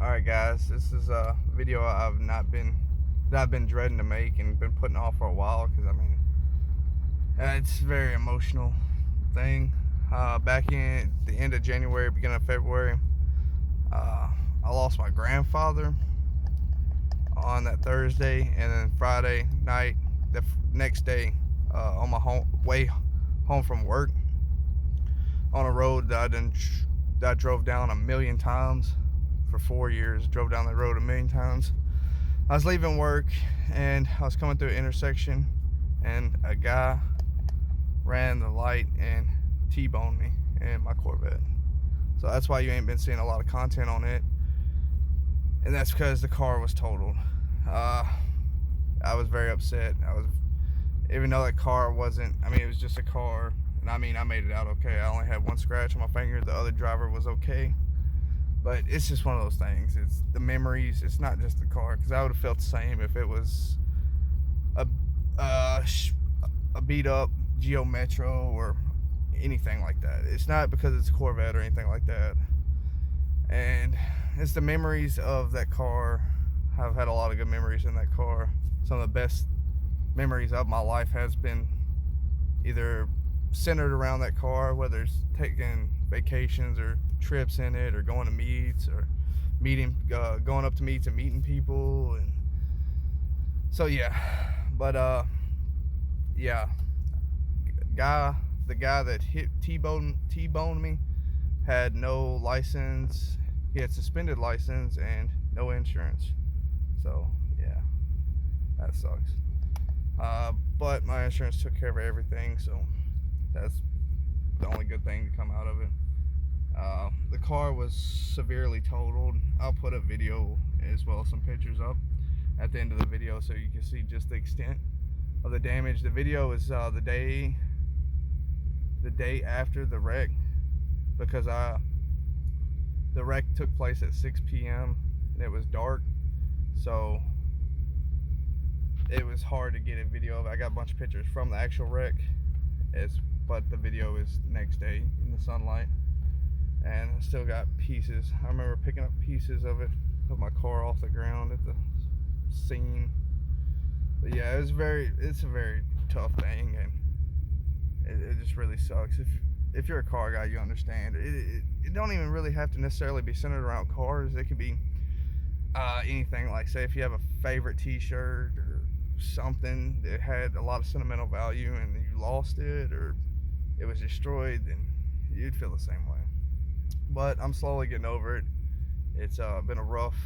Alright guys, this is a video that I've been dreading to make and been putting off for a while because it's a very emotional thing. Back in the end of January, beginning of February, I lost my grandfather on that Thursday, and then Friday night, the next day, on my way home from work, on a road that I drove down a million times for 4 years. Drove down the road a million times. I was leaving work and I was coming through an intersection, and a guy ran the light and T-boned me in my Corvette. So that's why you ain't been seeing a lot of content on it, and that's because the car was totaled. I was very upset. Even though that car wasn't, it was just a car, and I made it out okay. I only had one scratch on my finger. The other driver was okay. But it's just one of those things. It's the memories. It's not just the car, because I would have felt the same if it was a beat up Geo Metro or anything like that. It's not because it's a Corvette or anything like that. And it's the memories of that car. I've had a lot of good memories in that car. Some of the best memories of my life has been either centered around that car, whether it's taking vacations or trips in it, or going to meets, or going up to meets and meeting people. And so yeah, but yeah, the guy that T-boned me had no license. He had suspended license and no insurance. So yeah, that sucks. But my insurance took care of everything, so that's the only good thing to come out of it. The car was severely totaled. I'll put a video as well as some pictures up at the end of the video so you can see just the extent of the damage. The video is the day after the wreck, because the wreck took place at 6 p.m. and it was dark, so it was hard to get a video of it. I got a bunch of pictures from the actual wreck, but the video is next day in the sunlight, and I still got pieces. I remember picking up pieces of my car off the ground at the scene. But yeah, it's a very tough thing, and it just really sucks. If you're a car guy, you understand. It don't even really have to necessarily be centered around cars. It could be anything. Like, say if you have a favorite t-shirt or something that had a lot of sentimental value and you lost it, or it was destroyed, then you'd feel the same way. But I'm slowly getting over it. It's been a rough,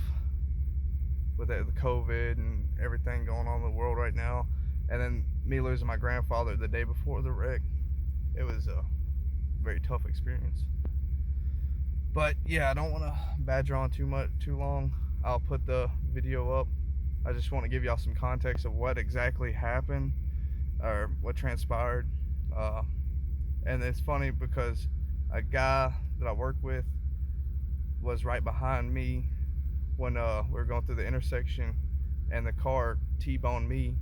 with the COVID and everything going on in the world right now, and then me losing my grandfather the day before the wreck. It was a very tough experience. But yeah, I don't want to badger on too long. I'll put the video up. I just want to give y'all some context of what exactly happened, or what transpired. And it's funny because a guy that I work with was right behind me when we were going through the intersection, and the car T-boned me,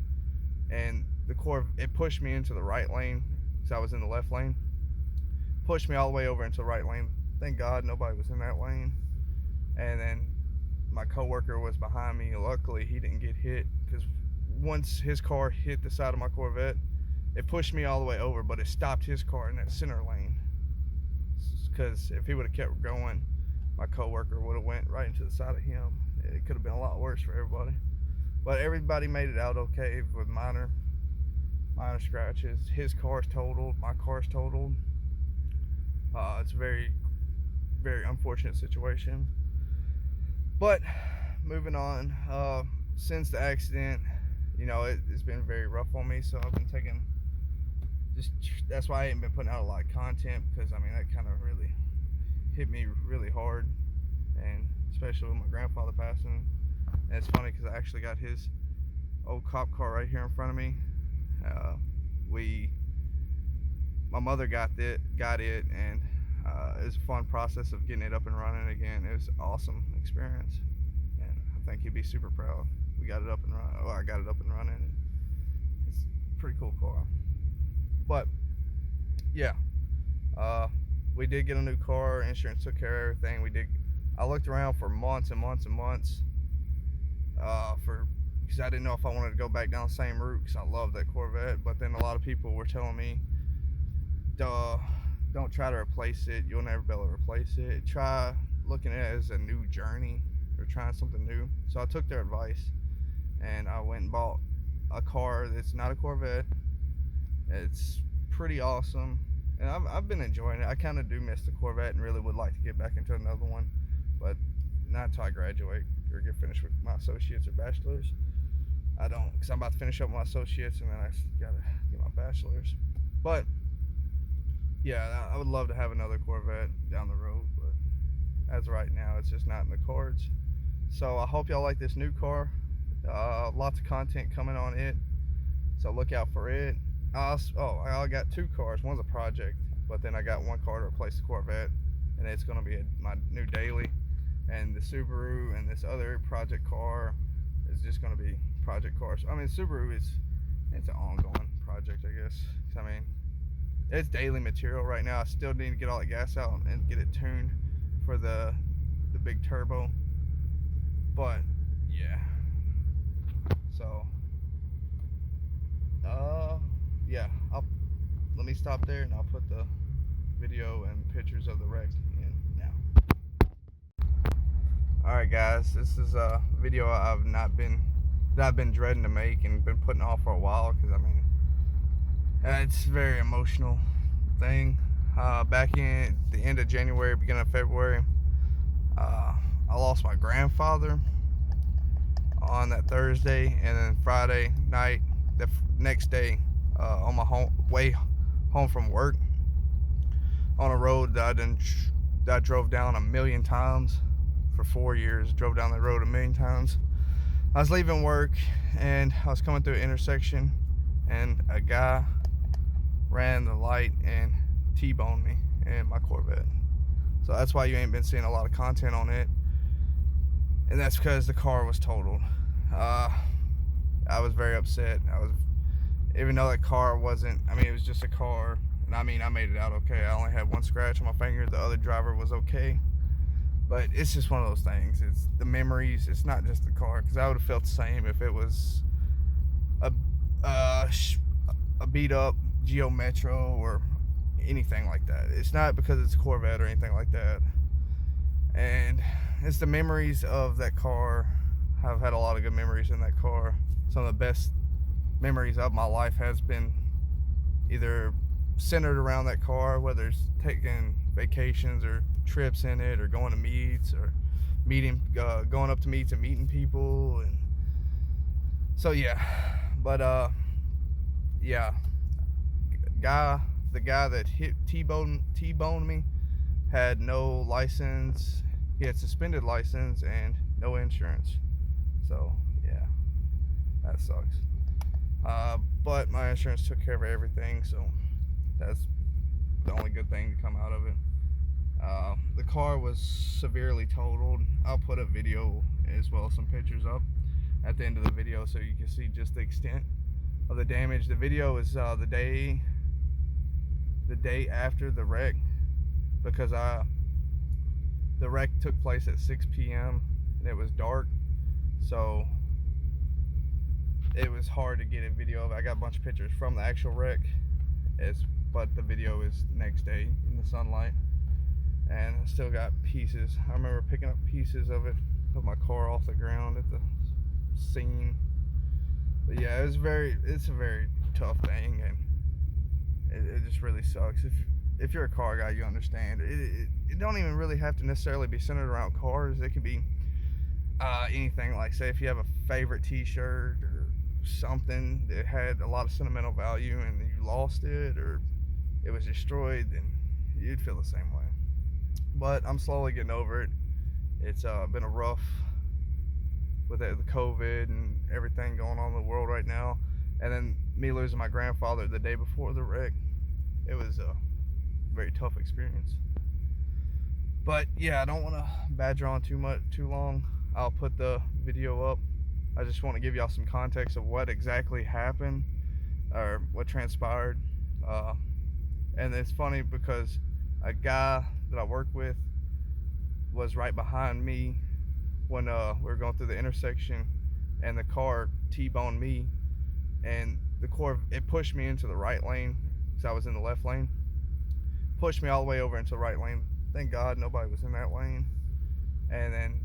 and it pushed me into the right lane because I was in the left lane. Pushed me all the way over into the right lane. Thank God nobody was in that lane. And then my coworker was behind me. Luckily he didn't get hit, because once his car hit the side of my Corvette, it pushed me all the way over, but it stopped his car in that center lane. Because if he would have kept going, my coworker would have went right into the side of him. It could have been a lot worse for everybody. But everybody made it out okay with minor scratches. His car's totaled. My car's totaled. It's a very, very unfortunate situation. But moving on, since the accident, it's been very rough on me. So I've been that's why I ain't been putting out a lot of content, because that kind of really hit me really hard, and especially with my grandfather passing. And it's funny because I actually got his old cop car right here in front of me. My mother got it, and it was a fun process of getting it up and running again. It was an awesome experience, and I think he'd be super proud. We got it up and running. I got it up and running. It's a pretty cool car. But yeah, we did get a new car. Insurance took care of everything. We did I looked around for months and months and months because I didn't know if I wanted to go back down the same route because I love that Corvette. But then a lot of people were telling me, don't try to replace it. You'll never be able to replace it. Try looking at it as a new journey or trying something new. So I took their advice and I went and bought a car that's not a Corvette. It's pretty awesome, and I've been enjoying it. I kind of do miss the Corvette and really would like to get back into another one, but not until I graduate or get finished with my associates or bachelor's. I don't, because I'm about to finish up my associates and then I gotta get my bachelor's. But yeah, I would love to have another Corvette down the road, but as of right now, it's just not in the cards. So I hope y'all like this new car. Lots of content coming on it, so look out for it. I got two cars. One's a project, but then I got one car to replace the Corvette, and it's going to be my new daily. And the Subaru and this other project car is just going to be project cars. I mean, Subaru it's an ongoing project, I guess. I mean, it's daily material right now. I still need to get all the gas out and get it tuned for the big turbo. But yeah. So yeah, let me stop there and I'll put the video and pictures of the wreck in now. Alright guys, this is a video that I've been dreading to make and been putting off for a while because I mean it's a very emotional thing. Back in the end of January, beginning of February, I lost my grandfather on that Thursday, and then Friday night, the next day, on my way home from work, on a road that I drove down 1,000,000 times for 4 years. Drove down that road 1,000,000 times. I was leaving work and I was coming through an intersection, and a guy ran the light and T-boned me in my Corvette. So that's why you ain't been seeing a lot of content on it, and that's because the car was totaled. I was very upset. Even though that car wasn't, I mean, it was just a car, and I mean, I made it out okay. I only had one scratch on my finger. The other driver was okay, but it's just one of those things. It's the memories. It's not just the car, because I would have felt the same if it was a beat up Geo Metro or anything like that. It's not because it's a Corvette or anything like that, and it's the memories of that car. I've had a lot of good memories in that car. Some of the best memories of my life has been either centered around that car, whether it's taking vacations or trips in it, or going to meets, or going up to meets and meeting people. And so yeah, but yeah, the guy that T-boned me had no license. He had suspended license and no insurance. So yeah, that sucks. But my insurance took care of everything, so that's the only good thing to come out of it. The car was severely totaled. I'll put a video as well as some pictures up at the end of the video so you can see just the extent of the damage. The video is the day after the wreck, because the wreck took place at 6 p.m. and it was dark, so it was hard to get a video of it. I got a bunch of pictures from the actual wreck, but the video is the next day in the sunlight, and I still got pieces. I remember picking up pieces of my car off the ground at the scene. But yeah, it's a very tough thing, and it just really sucks. If you're a car guy, you understand. It don't even really have to necessarily be centered around cars. It could be anything. Like, say if you have a favorite t-shirt or something that had a lot of sentimental value and you lost it, or it was destroyed, then you'd feel the same way. But I'm slowly getting over it. It's been a rough, with the COVID and everything going on in the world right now, and then me losing my grandfather the day before the wreck. It was a very tough experience. But yeah, I don't want to badger on too long. I'll put the video up. I just want to give y'all some context of what exactly happened, or what transpired. And it's funny because a guy that I work with, was right behind me when we were going through the intersection, and the car T-boned me, and it pushed me into the right lane because I was in the left lane. Pushed me all the way over into the right lane. Thank God nobody was in that lane. And then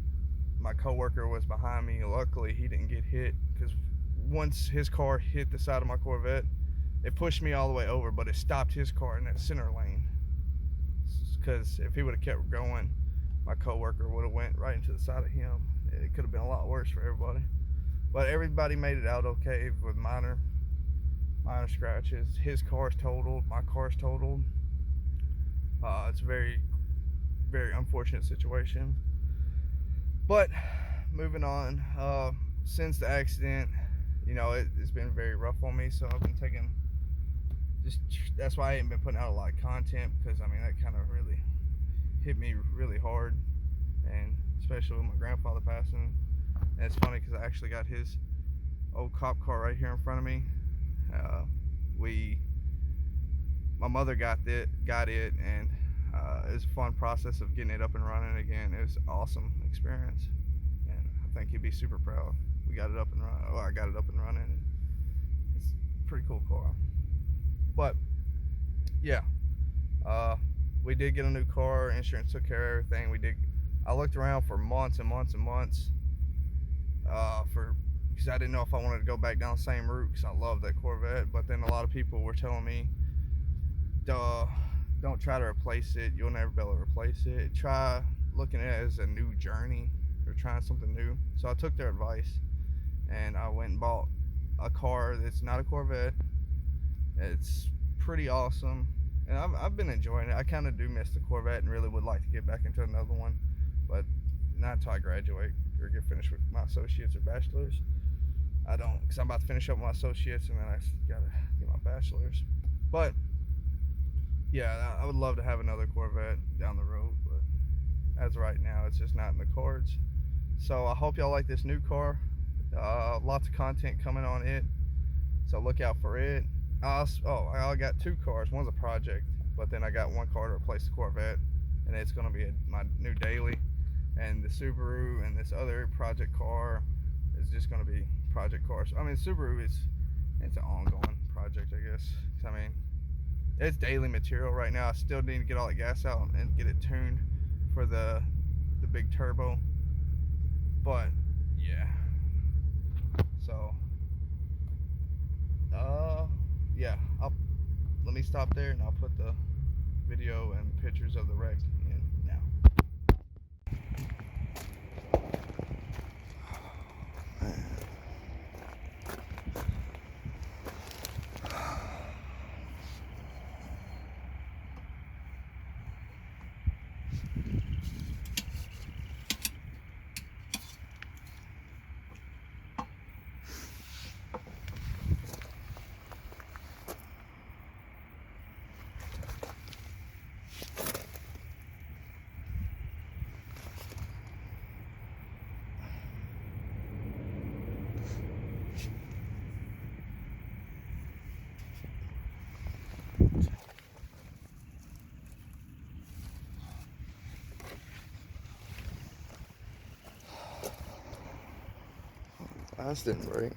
my coworker was behind me. Luckily, he didn't get hit, because once his car hit the side of my Corvette, it pushed me all the way over, but it stopped his car in that center lane. Because if he would have kept going, my coworker would have went right into the side of him. It could have been a lot worse for everybody. But everybody made it out okay with minor scratches. His car's totaled. My car's totaled. It's a very, very unfortunate situation. But moving on, since the accident, you know, it's been very rough on me. So I've been taking, that's why I ain't been putting out a lot of content, because I mean, that kind of really hit me really hard, and especially with my grandfather passing. And it's funny because I actually got his old cop car right here in front of me. My mother got it, and it was a fun process of getting it up and running again. It was an awesome experience, and I think he'd be super proud. We got it up and running. Oh, I got it up and running. It's a pretty cool car. But yeah, we did get a new car. Insurance took care of everything. I looked around for months and months and months because I didn't know if I wanted to go back down the same route, because I love that Corvette. But then a lot of people were telling me, don't try to replace it. You'll never be able to replace it. Try looking at it as a new journey, or trying something new. So I took their advice, and I went and bought a car that's not a Corvette. It's pretty awesome, and I've been enjoying it. I kind of do miss the Corvette and really would like to get back into another one, but not until I graduate or get finished with my associates or bachelor's. I don't, because I'm about to finish up my associates, and then I gotta get my bachelor's. But yeah, I would love to have another Corvette down the road, but as of right now, it's just not in the cards. So I hope y'all like this new car. Lots of content coming on it, so look out for it. I got two cars. One's a project, but then I got one car to replace the Corvette, and it's going to be my new daily. And the Subaru and this other project car is just going to be project cars. I mean, Subaru it's an ongoing project, I guess. I mean, it's daily material right now. I still need to get all the gas out and get it tuned for the big turbo. But yeah, so yeah, let me stop there, and I'll put the video and pictures of the wreck in now. That didn't break.